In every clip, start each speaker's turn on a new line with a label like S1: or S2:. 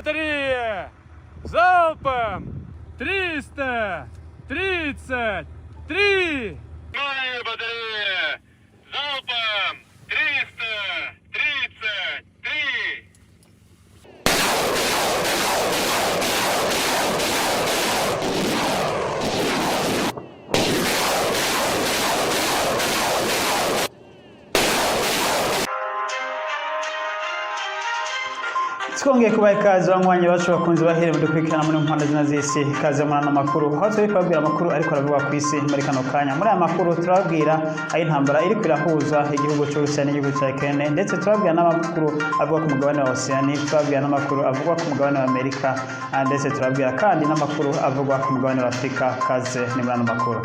S1: Батарея! Залпом! 333!
S2: Внимание, батарея! Залпом! 333!
S3: Twongeye kubaha ikaze banywanyi bacu bakunze bahere mudukurikirana muri mpande zina z'isi ikaze muri ano makuru aho turi kubabwira amakuru ariko aravugwa ku isi muri kano kanya. Muri aya makuru turababwira aho intambara iri kwirahuza igihugu cy'Uburusiya n'igihugu cya Ukraine, ndetse turababwira n'amakuru avuga ku mugabane wa Oceania, turababwira n'amakuru avugwa ku mugabane wa Amerika, ndetse turababwira kandi n'amakuru avugwa ku mugabane wa Afurika. Kaze ni muri ano makuru.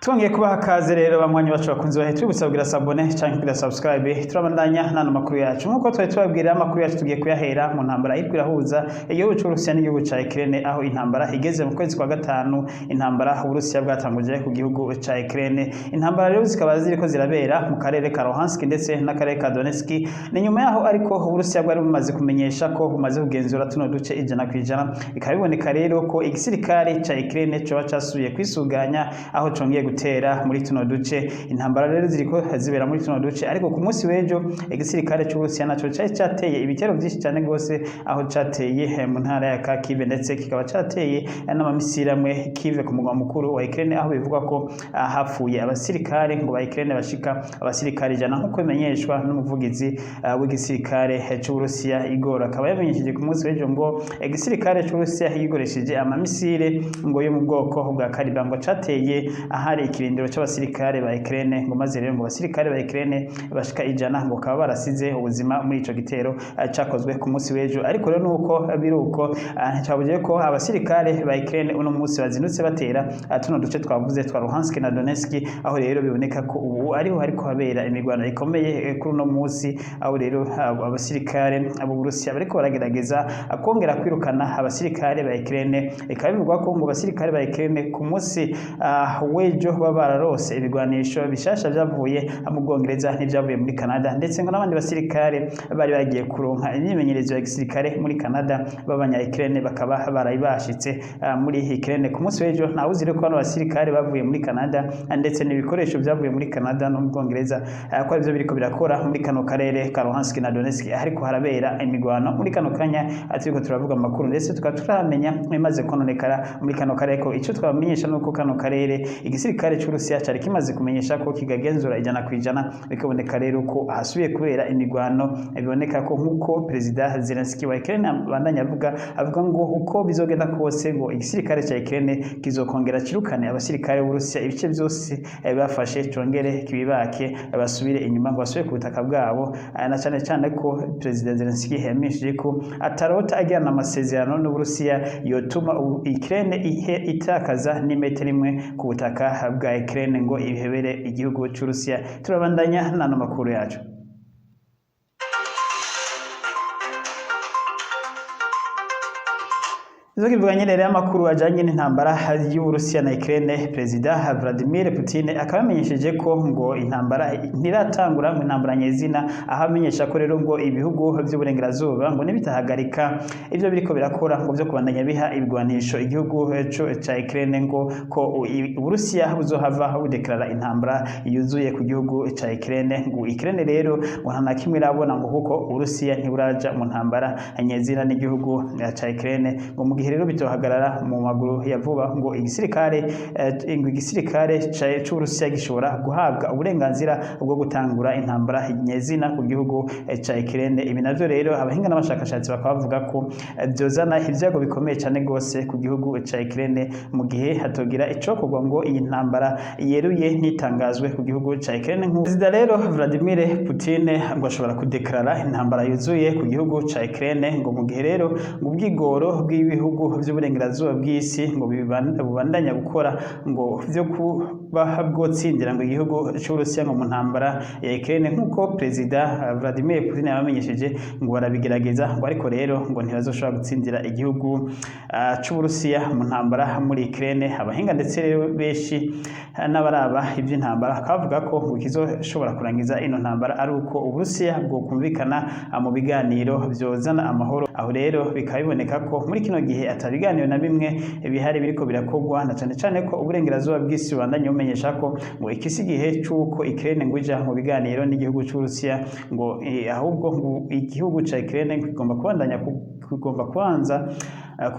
S3: Twongeye kubaha kaze rero bamwanyi bacu bakunze bahe tubusabwira sabone cyangwa kugira subscribe. Turabandanya nano makuru yacu nkuko twari tubabwira amakuru yacu tugiye kuyahera mu ntambara iri kwirahuza igihugu cy'Uburusiya n'igihugu cya Ukraine, aho intambara igeze mu kwezi kwa gatanu, intambara Uburusiya bwatanguje ku gihugu cya Ukraine. Intambara rero zikaba ziriko zirabera mu karere ka Luhansk ndetse n'akarere ka Donetsk. Ni nyuma yaho ariko Uburusiya bwari bumaze kumenyesha ko bumaze kugenzura tuno duce 100%. Ikabiboneka rero ko igisirikare cya Ukraine cyo bacasuye kwisuganya aho congeye gutera muri tuno duce. Intambara rero ziriko zibera muri tuno duce, ariko ku munsi w'ejo igisirikare cy'Uburusiya naco cyateye ibitero byinshi cyane gose, aho cyateye mu ntara ya Kharkiv ndetse kikaba cyateye n'amamisira amwe Kiev ku mugwa mukuru wa Ukraine, aho bivugwa ko hapfuye abasirikare ngo ba Ukraine bashika abasirikare 100 nkuko bimenyeshwa n'umuvugizi w'igisirikare cy'Uburusiya Igor. Akaba yamenyesheje ku munsi w'ejo ngo igisirikare cy'Uburusiya yigoresheje amamisire ngo yo mu bwoko bwa Kaliber ngo cateye ahari ikirindiro cy'abasirikare ba Ukraine, ngo maze rero ngo abasirikare ba Ukraine bashika 100 ngo kaba barasize ubuzima muri ico gitero cyakozwe ku munsi w'ejo. Ariko rero nuko biruko cyabuje ko abasirikare ba Ukraine uno munsi bazindutse batera tuno duce twavuze twa Luhansk na Donetsk, aho rero biboneka ko ubu ariho hariko habera imigwano ikomeye kuri uno munsi, aho rero abasirikare abo Burusiya bariko baragerageza kongera kwirukana abasirikare ba Ukraine. Ikaba bivugwa ko ngo abasirikare ba Ukraine ku munsi w'ejo baba bararose ibigwanisho bishasha byavuye mu Bwongereza n'ibyavuye muri Canada, ndetse ngo n'abandi basirikare bari bagiye kuronka imyimenyerezo ya gisirikare muri Canada b'abanya Ukraine bakaba barayibashitse muri Ukraine. Ku munsi w'ejo ntawe uzire ko bano basirikare bavuye muri Canada ndetse n'ibikoresho byavuye muri Canada no mu Bwongereza ko aribyo biriko birakora muri kano karere ka Luhansk na Donetsk, ariko harabera imigwano muri kano kanya. Turiko turavuga amakuru ndetse tukaturamenya imaze kononekara muri kano karere ko ico twamenyesha nuko kano karere igisirikare cy'Uburusiya cyari kimaze kumenyesha ko kigagenzura 100%. Bikaboneka rero ko hasubiye kubera imigwano. Biboneka ko nkuko Perezida Zelensky wa Ukraine bandanya avuga ngo uko bizogenda kose ngo igisirikare cya Ukraine kizokongera kirukane abasirikare b'Uburusiya ibice byose bafashe, congere kibibake basubire inyuma ngo basubire ku butaka bwabo. Na cyane cyane ko Perezida Zelensky yamishije ko atarota agirana amasezerano n'Uburusiya yotuma Ukraine itakaza n'imetero imwe ku butaka bwa Ukraine ngo ibihebere igihugu cy'Urusiya. Turabandanya nano makuru yacu. Izo kivuganye rero amakuru ajanye n'intambara y'Uburusiya na Ukraine, Perezida Vladimir Putin akabamenyesheje ko ngo intambara ntiratangura mu intambara nyezina, aho amenyesha ko rero ngo ibihugu by'uburengerazuba ngo nibitahagarika ivyo biriko birakora ngo byo kubandanya biha ibigwanisho igihugu ca Ukraine, ngo ko Uburusiya buzohava budeklara intambara yuzuye ku gihugu ca Ukraine. Ngo Ukraine rero ngo nta nakimwe irabona ngo kuko Uburusiya ntiburaja mu ntambara nyezina n'igihugu ca Ukraine. Ngo mu rero bitohagarara mu maguru ya vuba ngo igisirikare cy'Uburusiya gishobora guhabwa uburenganzira bwo gutangura intambara nyezina ku gihugu ca Ukraine. Ibi navyo rero abahinga n'abashakashatsi bakaba bavuga ko byozana ibyago bikomeye cyane gose ku gihugu ca Ukraine mu gihe hatogira icokorwa ngo iyi ntambara yeruye nitangazwe ku gihugu ca Ukraine. Perezida rero Vladimir Putin ngo ashobora kudeklara intambara yuzuye ku gihugu ca Ukraine, ngo mu gihe rero ngo ubwigoro bw'ibihugu by'uburengerazuba bw'isi ngo bubandanya gukora ngo byo bwotsindira ngo igihugu c'Uburusiya ngo mu ntambara ya Ukraine nk'uko Perezida Vladimir Putin yabamenyesheje ngo barabigerageza ngo ariko rero ngo ntibazoshobora gutsindira igihugu c'Uburusiya mu ntambara muri Ukraine. Abahinga ndetse rero benshi n'abaraba ivy'intambara kavuga ko ngo kizoshobora kurangiza ino ntambara ari uko Uburusiya bwo kumvikana mu biganiro vyozana amahoro. Aho rero bikaba biboneka ko muri kino gihe atabiganiro na bimwe bihari biriko birakogwa, na cane cane ko uburengerazuba bw'isi bandanye bumenyesha ko ngo ikisi gihe c'uko Ukraine ngo ija mu biganiro n'igihugu c'Uburusiya ngo ahubwo ngo igihugu ca Ukraine kigomba kubandanya kugomba kwanza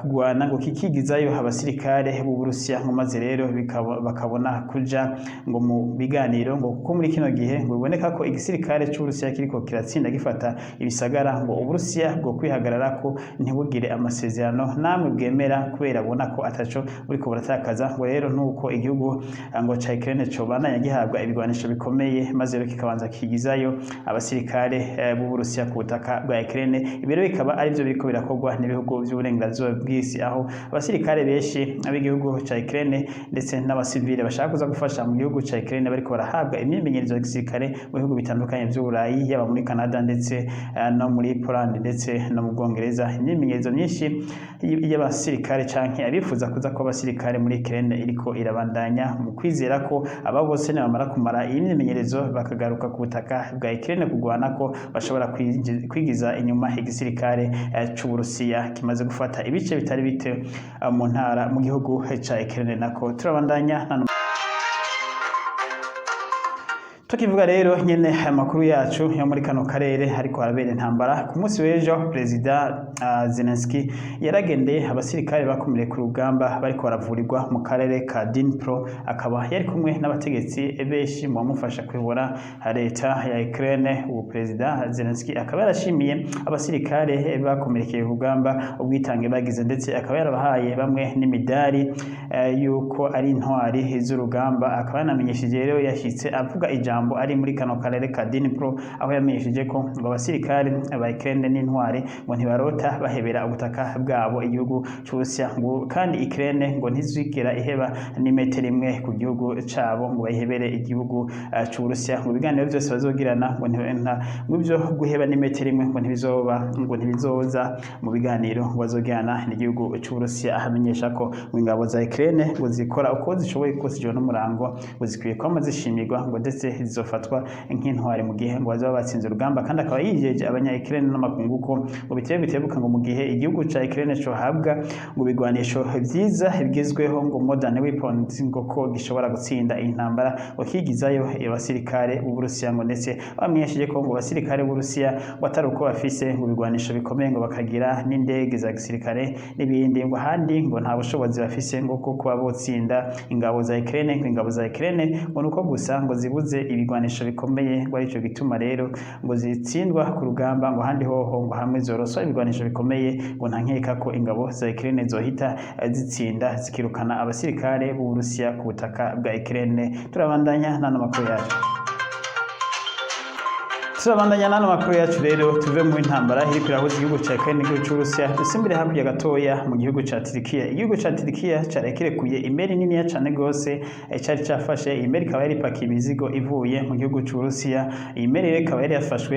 S3: kugwana ngo kikigizayo abasirikare b'Uburusiya ngo maze rero bakabona kuja ngo mu biganiro ngo kuko muri kino gihe ngo biboneka ko igisirikare c'Uburusiya kiriko kiratsinda gifata ibisagara ngo Uburusiya bwo kwihagarara ko ntibugire amasezerano namwe bwemera kubera abona ko ataco buriko buratakaza. Ngo rero nuko igihugu ngo ca Ukraine cobandanya gihabwa ibigwanisho bikomeye maze rero kikabanza kigizayo abasirikare b'Uburusiya ku butaka bwa Ukraine. Ibiro bikaba ari byo biriko birakogwa n'ibihugu by'uburengerazuba bw'isi, aho abasirikare benshi ab'igihugu ca Ukraine ndetse n'abasivile bashaka kuza gufasha mu gihugu ca Ukraine bariko barahabwa imyimenyerezo ya gisirikare mu bihugu bitandukanye by'Uburayi, yaba muri Canada ndetse no muri Poland ndetse no mu Bwongereza. Imyimenyerezo myinshi y'abasirikare canke abifuza kuza ko abasirikare muri Ukraine iriko irabandanya mu kwizera ko aba bose nibamara kumara iyi myimenyerezo bakagaruka ku butaka bwa Ukraine kugwana ko bashobora kwigiza inyuma igisirikare c'Uburusiya kimaze gufata ibice bitari bite mu ntara mu gihugu ca Ukraine. Nako turabandanya tukivuga rero nyene amakuru yacu yo muri kano karere ariko harabera intambara. Ku munsi w'ejo Perezida Zelensky yaragendeye abasirikare bakomeye ku rugamba bariko baravurirwa mu karere ka Dnipro, akaba yari kumwe n'abategetsi benshi mu bamufasha kuyobora leta ya Ukraine. Ubu Perezida Zelensky akaba yarashimiye abasirikare bakomerekeye ku rugamba ubwitange bagize, ndetse akaba yarabahaye bamwe n'imidari yuko ari intwari z'urugamba. Akaba yanamenyesheje rero yashitse avuga ijambo ari muri kano karere ka Dnipro, aho yamenyesheje ko ngo abasirikare ba Ukraine n'intwari ngo ntibarota bahebera ubutaka bwabo igihugu c'Uburusiya, ngo kandi Ukraine ngo ntizigera iheba n'imetero imwe ku gihugu cabo ngo bayihebere igihugu c'Uburusiya. Mu biganiro byose bazogirana ngo ibyo guheba n'imetero imwe ngo ntibizoza mu biganiro ngo bazogirana n'igihugu c'Uburusiya. Ahamenyesha ko ingabo za Ukraine ngo zikora uko zishoboye kose ijoro n'umurango ngo zikwiye kwama zishimirwa ngo ndetse zizofatwa nk'intwari mu gihe ngo bazaba batsinze urugamba. Kandi akaba yijeje abanya-Ukraine n'amakungu ko ngo bitebuka ngo mu gihe igihugu ca Ukraine cohabwa ngo bigwanisho vyiza bigezweho ngo modern weapons ngo ko gishobora gutsinda intambara ngo kigizayo abasirikare b'Uburusiya. Ngo ndetse bamenyesheje ko ngo abasirikare b'Uburusiya batari uko bafise ngo bigwanisho bikomeye ngo bakagira n'indege za gisirikare n'ibindi ngo handi ngo nta bushobozi bafise ngo kuko botsinda ingabo za Ukraine. Ngo ingabo za Ukraine ngo nuko gusa ngo zibuze ibigwanisho bikomeye, ngo arico gituma rero ngo zitsindwa ku rugamba. Ngo handi hoho ngo hamwe zoroswa ibigwanisho bikomeye ngo ntankeka ko ingabo za Ukraine zohita zitsinda zikirukana abasirikare b'Uburusiya ku butaka bwa Ukraine. Turabandanya n'ano makuru yacu. Turabandanya n'ano makuru yacu rero tuve mu intambara iri kwirahuza igihugu ca Ukraine n'igihugu c'Uburusiya. Dusimbire hakurya gatoya mu gihugu ca Turkiya. Igihugu ca Turkiya carekirekuye imeri niniya cane gose cari cafashe. Imeri ikaba yari ipakiye imizigo ivuye mu gihugu c'Uburusiya. Iyi meri rero ikaba yari yafashwe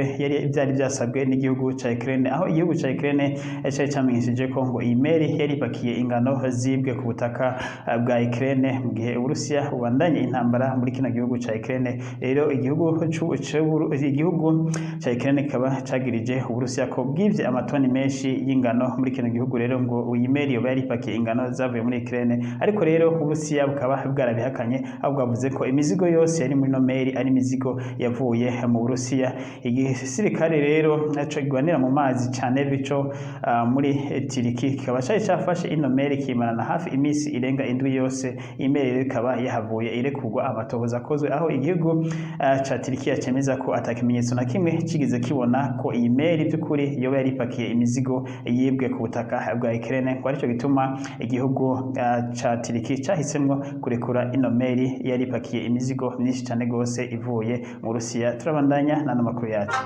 S3: byari byasabwe n'igihugu ca Ukraine, aho igihugu ca Ukraine cari camenyesheje ko ngo iyi meri yari ipakiye ingano zibwe ku butaka bwa Ukraine mu gihe Uburusiya bubandanye intambara muri kino gihugu ca Ukraine. Rero igihugu ca Ukraine kikaba cagirije Uburusiya ko bwivye amatoni menshi y'ingano muri kino gihugu. Rero ngo iyi meri yoba yari ipakiye ingano zavuye muri Ukraine, ariko rero Uburusiya bukaba bwarabihakanye, aho bwavuze ko imizigo yose yari muri no meri ari imizigo yavuye mu Burusiya. Igisirikare rero naco gwanira mu mazi cane bico muri Turki kikaba cari cafashe ino meri kimarana hafi imisi irenga indwi yose. Iyi meri rero ikaba yahavuye irekurwa amatohoza akozwe, aho igihugu ca Turkiya cemeza ko atakimenyetso na kimwe kigize kibona ko iyi meri by'ukuri yoba yari ipakiye imizigo yibwe ku butaka bwa Ukraine. Ngo arico gituma igihugu ca Turki cahisemwo kurekura ino meri yari ipakiye imizigo myinshi cane gose ivuye mu Burusiya. Turabandanya n'ano makuru yacu.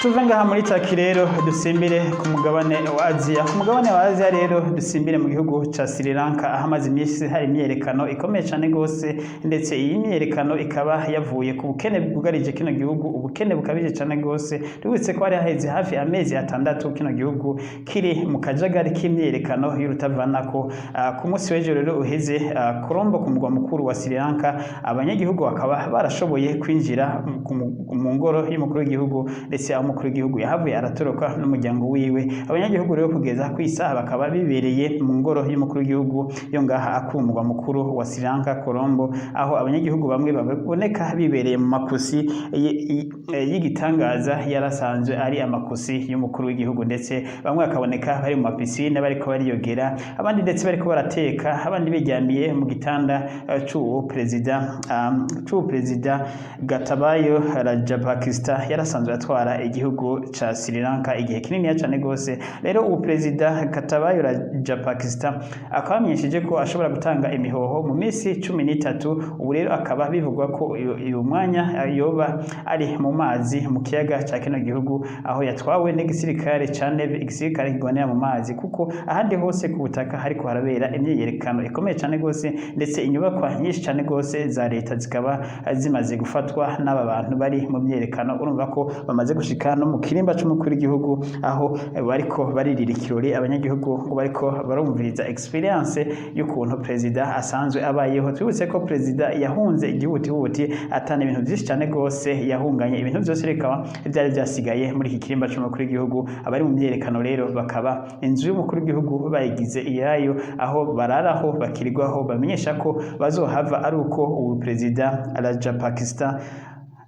S3: tuve ngaha muri Taki rero dusimbire ku mugabane wa Aziya. Ku mugabane wa Aziya rero dusimbire mu gihugu ca Sri Lanka aho amaze iminsi hari imyerekano ikomeye cyane gose, ndetse iyi myerekano ikaba yavuye ku bukene bwugarije kino gihugu, ubukene bukabije cyane gose. Rwitse ko hari haheze hafi amezi 6 kino gihugu kiri mu kajagari k'imyerekano y'urutavanako. Ku munsi w'ejo rero uheze Colombo ku mugwa mukuru wa Sri Lanka, abanyagihugu bakaba barashoboye kwinjira mu ngoro y'umukuru w'igihugu, ndetse umukuru w'igihugu yahavuye aratoroka n'umuryango wiwe. Abanyagihugu rero kugeza ku isaha bakaba bibereye mu ngoro y'umukuru w'igihugu yo ngaha akumugwa mukuru wa Sri Lanka Colombo, aho abanyagihugu bamwe baboneka bibereye mu makusi y'igitangaza yarasanzwe ari amakusi y'umukuru w'igihugu, ndetse bamwe bakaboneka bari mu mapisine bariko bariyogera, abandi ndetse bariko barateka, abandi bijyamiye mu gitanda c'uwo perezida Gotabaya Rajapaksa yarasanzwe atwara igihugu ca Sri Lanka igihe kinini cyane gose. Rero ubu perezida Gotabaya Rajapaksa akamenyesheje ko ashobora gutanga imihoho mu minsi 13. Ubu rero akaba bivugwa ko uyu mwanya yoba ari mu mazi mu kiyaga ca kino gihugu, aho yatwawe n'igisirikare ca Navy, igisirikare kigwanira mu mazi, kuko ahandi hose ku butaka hariko harabera imyerekano ikomeye cyane gose, ndetse inyubakwa nyinshi cyane gose za leta zikaba zimaze gufatwa n'aba bantu bari mu myerekano. Urumva ko bamaze gushika no mu kirimba c'umukuru w'igihugu, aho bariko baririra ikirori abanyagihugu ngo bariko barumviriza experience y'ukuntu perezida asanzwe abayeho. Twibutse ko perezida yahunze igihutihuti atana ibintu byinshi cyane gose, yahunganye ibintu byose bikaba byari byasigaye muri iki kirimba c'umukuru w'igihugu. Abari mu myerekano rero bakaba inzu y'umukuru w'igihugu bayigize iyayo, aho bararaho bakirirwaho, bamenyesha ko bazohava ari uko ubu perezida Rajapaksa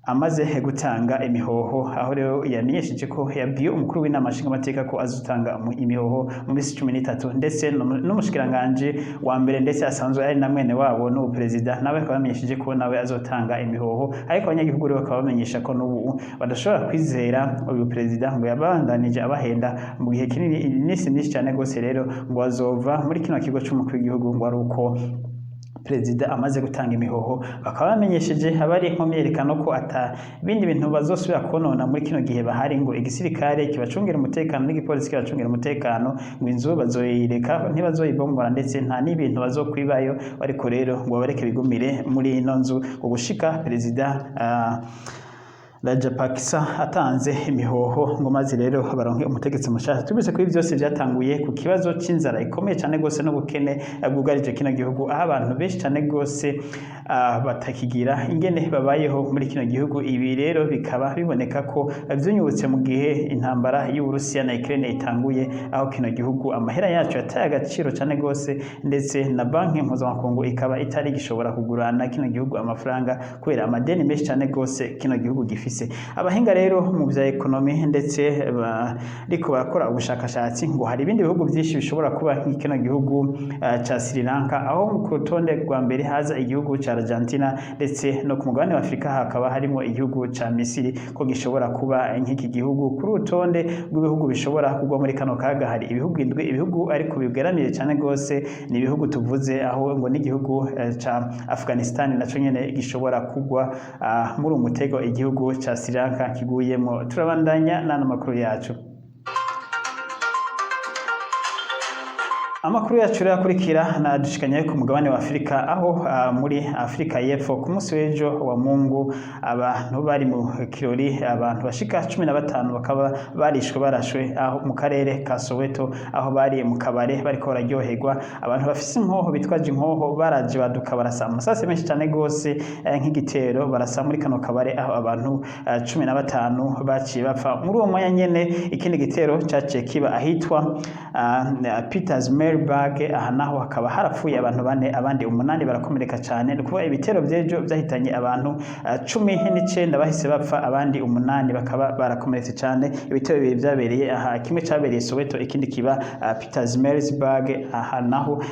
S3: amaze gutanga imihoho, aho rero yamenyesheje ko yabwiye umukuru w'inama nshingamateka ko azotanga imihoho mu minsi 13, ndetse n'umushikiranganje wa mbere ndetse asanzwe ari na mwene wabo n'ubu perezida nawe akaba yamenyesheje ko nawe azotanga imihoho. Ariko abanyagihugu rero bakaba bamenyesha ko n'ubu badashobora kwizera uyu perezida ngo yabandanije abahenda mu gihe kinini, iminsi myinshi cyane gose. Rero ngo azova muri kino kigo c'umukuru w'igihugu ngo ari uko perezida amaze gutanga imihoho. Bakaba bamenyesheje abari mu myerekano ko ata bindi bintu bazosubira konona muri kino gihe bahari, ngo igisirikare kibacungira umutekano n'igipolisi kibacungira umutekano, ngo inzu bazoyireka ntibazoyibombora, ndetse nta n'ibintu bazokwibayo. Ariko rero ngo bareke bigumire muri ino nzu ngo gushika perezida Rajapaksa atanze imihoho ngo maze rero baronke umutegetsi mushasha. Tubise ko byose byatanguye ku kibazo c'inzara ikomeye cyane gose n'ubukene bwugarije kino gihugu, aho abantu benshi cyane gose batakigira ingene babayeho muri kino gihugu. Ibi rero bikaba biboneka ko vyunyutse mu gihe intambara y'Uburusiya na Ukraine itanguye, aho kino gihugu amahera yacu yataye agaciro cyane gose, ndetse na banki mpuzamakungu ikaba itari gishobora kugurana kino gihugu amafaranga kubera amadeni menshi cyane gose kino gihugu gifise. Abahinga rero mu bya ekonomi ndetse bariko barakora ubushakashatsi ngo hari ibindi bihugu byinshi bishobora kuba nk'ikino gihugu ca Sri Lanka, aho ku rutonde rwa mbere haza igihugu ca Argentina, ndetse no ku mugabane wa Afrika hakaba harimo igihugu ca Misiri ko gishobora kuba nk'iki gihugu. Kuri rutonde rw'ibihugu bishobora kugwa muri kano kaga hari ibihugu indwi, ibihugu ariko bigaramiye cyane gose ni ibihugu tuvuze, aho ngo n'igihugu ca Afghanistan naco nyene gishobora kugwa muri umutego igihugu cha Sri Lanka kiguyemo. Turabandanya n'ano makuru yacu. Amakuru yacu yakurikira na dushikanye ku mugabane wa Afrika, aho muri Afrika y'Epfo ku munsi w'ejo wa Mungu abantu bari mu kirori, abantu bashika 15 bakaba barashwe aho mu karere ka Soweto, aho bari mu kabare bariko bararyoherwa. Abantu bafise inkoho bitwaje inkoho baraje baduka barasa amasase menshi cyane gose nk'igitero barasa muri kano kabare, aho abantu 15 baciye bapfa muri uwo mwanya nyene. Ikindi gitero cyaciye kiba ahitwa Petersburg, aha naho hakaba harapfuye abantu 4, abandi 8 barakomereka cyane. Kuba ibitero byejo byahitanye abantu 19 bahise bapfa, abandi 8 bakaba barakomeretse cyane. Ibitero bibiri byabereye aha, kimwe cyabereye Soweto, ikindi kiba Petersburg, aha naho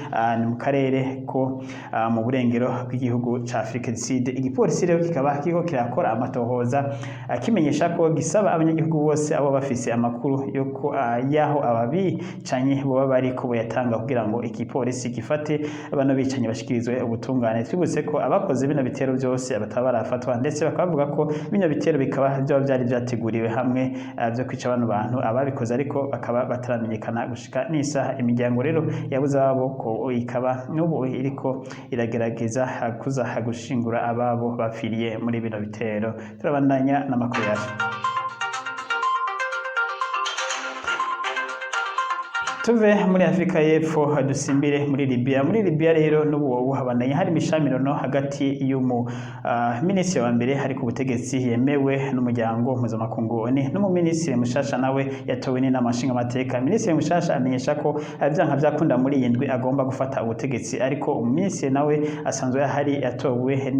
S3: ni mu karere ko mu burengero bw'igihugu ca Afrika du Sud. Igipolisi rero kikaba kiko kirakora amatohoza kimenyesha ko gisaba abanyagihugu bose abo bafise amakuru yuko yaho ababi canye bo bari ko yatanga gutanga kugira ngo igipolisi gifate bano bicanyi bashikirizwe ubutungane. Twibutse ko abakoze bino bitero byose bataba barafatwa, ndetse bakavuga ko bino bitero bikaba byari byateguriwe hamwe byo kwica bano bantu ababikoze, ariko bakaba bataramenyekana gushika n'isaha. Imiryango rero yabuze ababo ko ikaba n'ubu iriko iragerageza kuza gushingura ababo bapfiriye muri bino bitero. Turabandanya n'amakuru yacu. Tuve muri Afrika y'Epfo dusimbire muri Libya. Muri Libya rero n'ubu habandanya hari imishamirano hagati y'umu minisitiri wa mbere hari ku butegetsi yemewe n'umuryango mpuzamakungu ONU n'umuminisitiri mushasha nawe yatowe n'inama nshingamateka. Minisitiri mushasha amenyesha ko byanka byakunda muri yindwi agomba gufata ubutegetsi, ariko umuminisitiri nawe asanzwe hari yatowe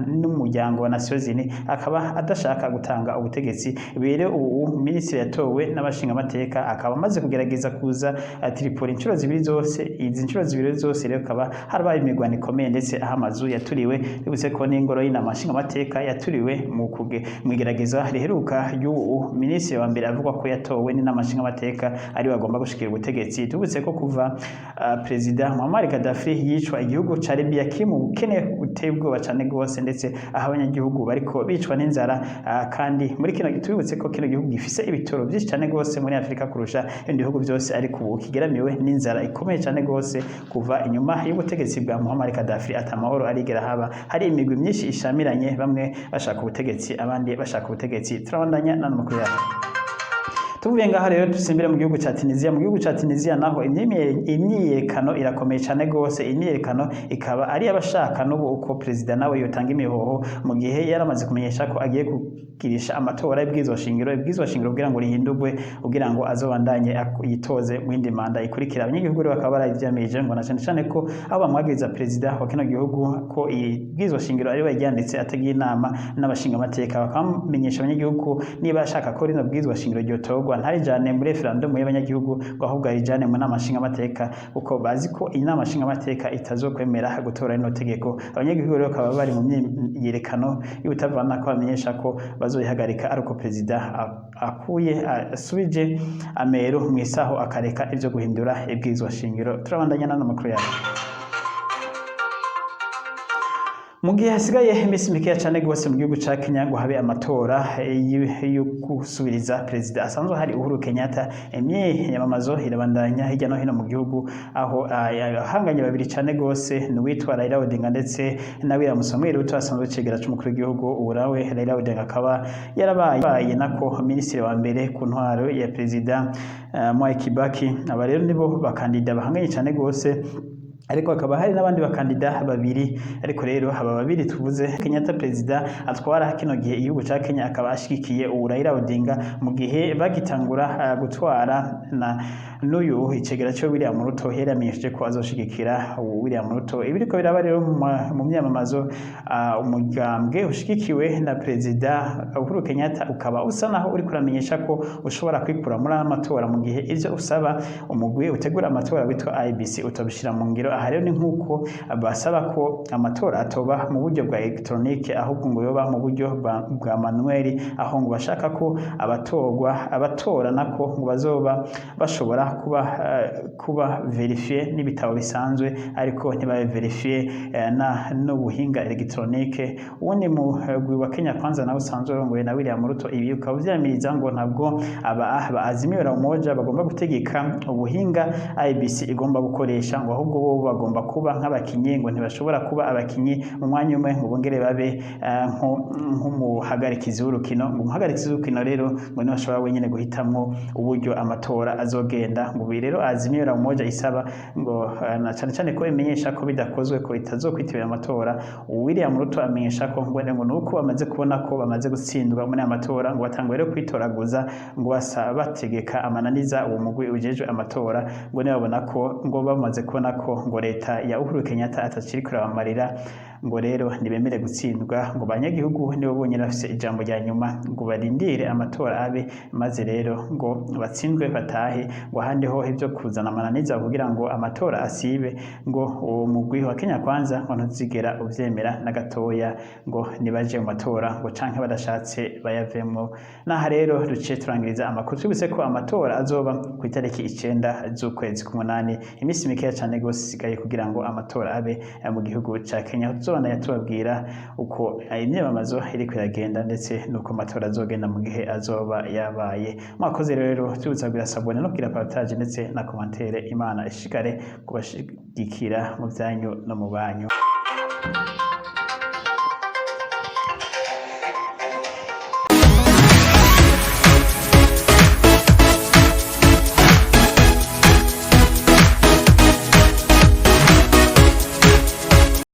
S3: n'umuryango wa Nations Unies akaba adashaka gutanga ubutegetsi. Rero ubu minisitiri yatowe n'abashingamateka akaba amaze kugerageza kuza Tripoli inshuro zibiri zose. Izi nshuro zibiri zose rero akaba harabaye imigwano ikomeye, ndetse aho amazu yaturiwe. Bibutse ko n'ingoro y'inama nshingamateka yaturiwe mu igerageza riheruka y'ubu minisitiri wa mbere avuga ko yatowe n'inama nshingamateka ari bagomba gushikira ubutegetsi. Tubutse ko kuva perezida Muammar Gaddafi yicwa, igihugu ca Libya kiri mu bukene buteye ubwoba cyane rwose, ndetse aho abanyagihugu bariko bicwa n'inzara. Kandi muri kino tubutse ko kino gihugu gifise ibitoro byinshi cyane rwose muri Afrika kurusha ibindi bihugu byose, ariko ubu kigeramiwe n'inzara ikomeye cyane rwose kuva inyuma y'ubutegetsi bwa Muammar Gaddafi. Atamahoro arigera haba, hari imigwi myinshi ishamiranye, bamwe bashaka ubutegetsi abandi bashaka ubutegetsi. Turabandanya n'amakuru yacu. Tuvuye ngaha rero dusimbire mu gihugu ca Tunisia. Mu gihugu ca Tunisia naho imyiyerekano irakomeye cyane gose. Imyiyerekano ikaba ari abashaka n'ubu uko perezida nawe yotanga imihoho, mu gihe yaramaze kumenyesha ko agiye kugirisha amatora y'ibwirizwa shingiro kugira ngo rihindurwe, kugira ngo azobandanye yitoze mu yindi manda ikurikira. Abanyagihugu rero bakaba barayivyamirije ngo na cyane ko abo bamwagiriza perezida wa kino gihugu ko ibwirizwa shingiro ari we yanditse atagiye inama n'abashinga amateka. Bakamenyesha abanyagihugu niba ashaka ko rino bwirizwa shingiro ryotorwa ntarijane muri referendum y'abanyagihugu, ngo ahubwo arijane mu nama nshinga amateka, kuko bazi ko inama nshinga amateka itazokwemera gutora rino tegeko. Abanyagihugu rero bakaba bari mu myiyerekano y'ubutavana ko bamenyesha ko bazoyihagarika, ariko perezida asubije amero mu isaho akareka ivyo guhindura ibwirizwa shingiro. Turabandanya n'amakuru yacu. Mu gihe hasigaye iminsi mikeya cyane rwose mu gihugu ca Kenya ngo habe amatora yo gusubiriza perezida asanzwe hari Uhuru Kenyatta, imyiyamamazo irabandanya hirya no hino mu gihugu, aho ahanganye babiri cyane rwose n'uwitwa Raila Odinga ndetse na William Samoei Ruto asanzwe cegera c'umukuru w'igihugu. Urawe Raila Odinga akaba yarabaye nako minisitiri wa mbere ku ntwaro ya perezida Mwai Kibaki. Aba rero nibo bakandida bahanganye cyane rwose, ariko hakaba hari n'abandi bakandida babiri. Ariko rero aba babiri tuvuze, Kenyatta perezida atwara kino gihe igihugu ca Kenya akaba ashigikiye Raila Odinga, mu gihe bagitangura gutwara na n'uyu icegera cyo William Ruto yaramenyesheje ko azoshigikira William Ruto. Ibiriko biraba rero mu myamamazo, umugambwe ushigikiwe na perezida Uhuru Kenyatta ukaba usa naho uri kuramenyesha ko ushobora kwikura muri amatora, mu gihe ivyo usaba umugwi utegura amatora witwa IBC utobishira mu ngiro. Aha rero ni nk'uko basaba ko amatora atoba mu buryo bwa electronique, ahubwo ngo yoba mu buryo bwa manuel, aho ngo bashaka ko abatora nako ngo bazoba bashobora kuba verifiye n'ibitabo bisanzwe, ariko ntibabe verifiye n'ubuhinga electronique. Uwundi mugwi wa Kenya Kwanza nawe usanzwe urongoye na William Ruto, ibi ukaba vyamiriza ngo ntabwo Azimio la Umoja bagomba gutegeka ubuhinga IBC igomba gukoresha, ngo ahubwo bo bagomba kuba nk'abakinyi, ngo ntibashobora kuba abakinyi mu mwanya umwe ngo bongere babe nk'umuhagarikizi w'urukino. Ngo umuhagarikizi w'urukino rero ngo ntibashobora wenyine guhitamwo uburyo amatora azogenda. Ngo ubu rero Azimio la Umoja isaba ngo na cyane ko imenyesha ko bidakozwe ko itazokwitabira amatora. William Ruto amenyesha ko ngo nuko bamaze kubona ko bamaze gutsindwa muri amatora, ngo batangwe rero kwitoraguza, ngo bategeka amananiza uwo mugwi ujejwe amatora, ngo nibabona ko ngo bamaze kubona ko ngo leta ya Uhuru Kenyatta ataciri kurabamarira ngo rero nibemere gutsindwa ngo abanyagihugu nibo bonyine bafise ijambo rya nyuma ngo barindire amatora abe maze rero ngo batsindwe batahe ngo ahandi ho ibyo kuzana amananiza kugira ngo amatora asibe ngo uwo mugwi wa Kenya Kwanza ngo ntuzigera uvyemera na gatoya ngo nibaje mu matora ngo canke badashatse bayavemo. Naha rero duce turangiriza amakuru twibutse ko amatora azoba ku itariki 9 z'ukwezi k'umunani, imisi mikeya cyane gose isigaye kugira ngo amatora abe mu gihugu ca Kenya. Tuzobandanya tubabwira uko imyamamazo iriko iragenda ndetse nuko amatora azogenda mu gihe azoba yabaye. Mwakoze rero twibutsa kugira sabone no kugira partage ndetse na commentaire. Imana ishikare kubashigikira mu byanyu no mu banyu.